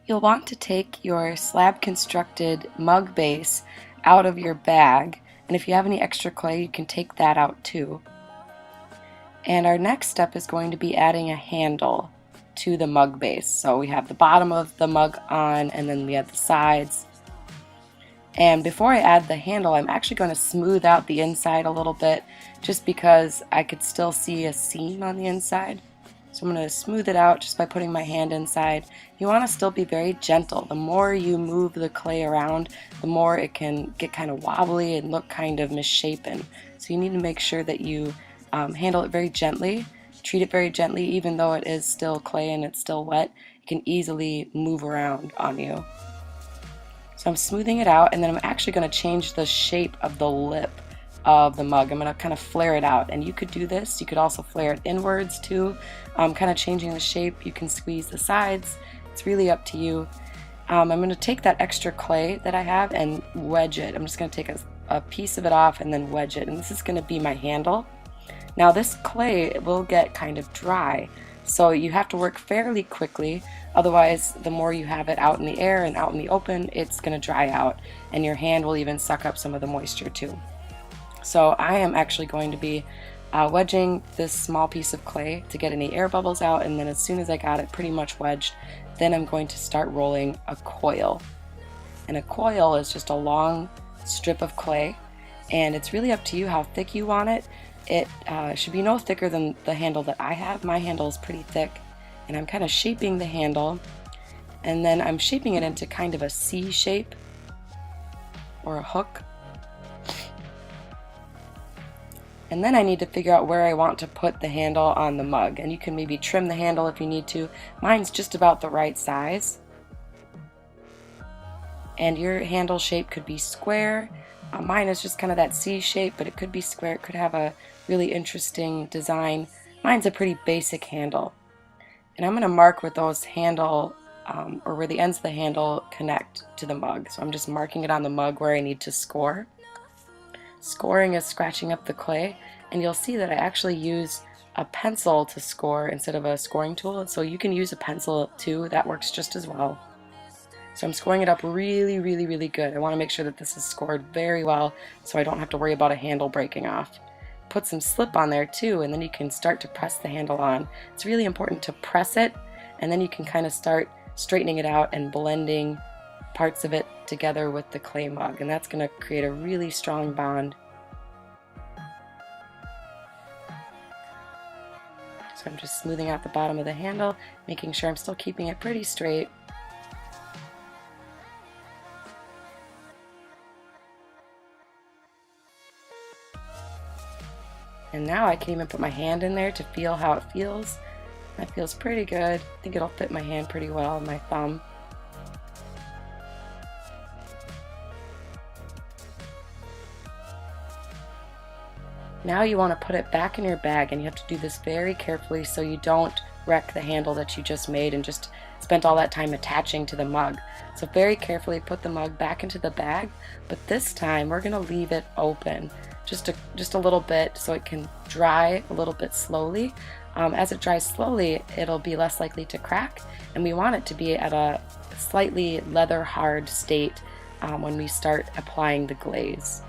You'll want to take your slab constructed mug base out of your bag, and if you have any extra clay you can take that out too. And our next step is going to be adding a handle to the mug base. So we have the bottom of the mug on, and then we have the sides. And before I add the handle, I'm actually going to smooth out the inside a little bit, just because I could still see a seam on the inside. So I'm going to smooth it out just by putting my hand inside. You want to still be very gentle. The more you move the clay around, the more it can get kind of wobbly and look kind of misshapen. So you need to make sure that you handle it very gently. Treat it very gently, even though it is still clay and it's still wet. It can easily move around on you. So I'm smoothing it out, and then I'm actually going to change the shape of the lip of the mug. I'm going to kind of flare it out, and you could do this. You could also flare it inwards too, kind of changing the shape. You can squeeze the sides. It's really up to you. I'm going to take that extra clay that I have and wedge it. I'm just going to take a piece of it off and then wedge it, and this is going to be my handle. Now this clay will get kind of dry, so you have to work fairly quickly, otherwise the more you have it out in the air and out in the open, it's going to dry out, and your hand will even suck up some of the moisture too. So I am actually going to be wedging this small piece of clay to get any air bubbles out, and then as soon as I got it pretty much wedged, then I'm going to start rolling a coil. And a coil is just a long strip of clay, and it's really up to you how thick you want it. It should be no thicker than the handle that I have. My handle is pretty thick, and I'm kind of shaping the handle, and then I'm shaping it into kind of a C shape or a hook. And then I need to figure out where I want to put the handle on the mug, and you can maybe trim the handle if you need to. Mine's just about the right size, and your handle shape could be square. Mine is just kind of that C shape, but it could be square. It could have a really interesting design. Mine's a pretty basic handle. And I'm going to mark where those handle, or where the ends of the handle connect to the mug. So I'm just marking it on the mug where I need to score. Scoring is scratching up the clay, and you'll see that I actually use a pencil to score instead of a scoring tool. So you can use a pencil too, that works just as well. So I'm scoring it up really, really, really good. I want to make sure that this is scored very well so I don't have to worry about a handle breaking off. Put some slip on there too, and then you can start to press the handle on. It's really important to press it, and then you can kind of start straightening it out and blending parts of it together with the clay mug, and that's going to create a really strong bond. So I'm just smoothing out the bottom of the handle, making sure I'm still keeping it pretty straight. And now I can even put my hand in there to feel how it feels. That feels pretty good. I think it'll fit my hand pretty well, my thumb. Now you want to put it back in your bag, and you have to do this very carefully so you don't wreck the handle that you just made and just spent all that time attaching to the mug. So very carefully put the mug back into the bag, but this time we're going to leave it open just a little bit so it can dry a little bit slowly. As it dries slowly, it'll be less likely to crack, and we want it to be at a slightly leather hard state when we start applying the glaze.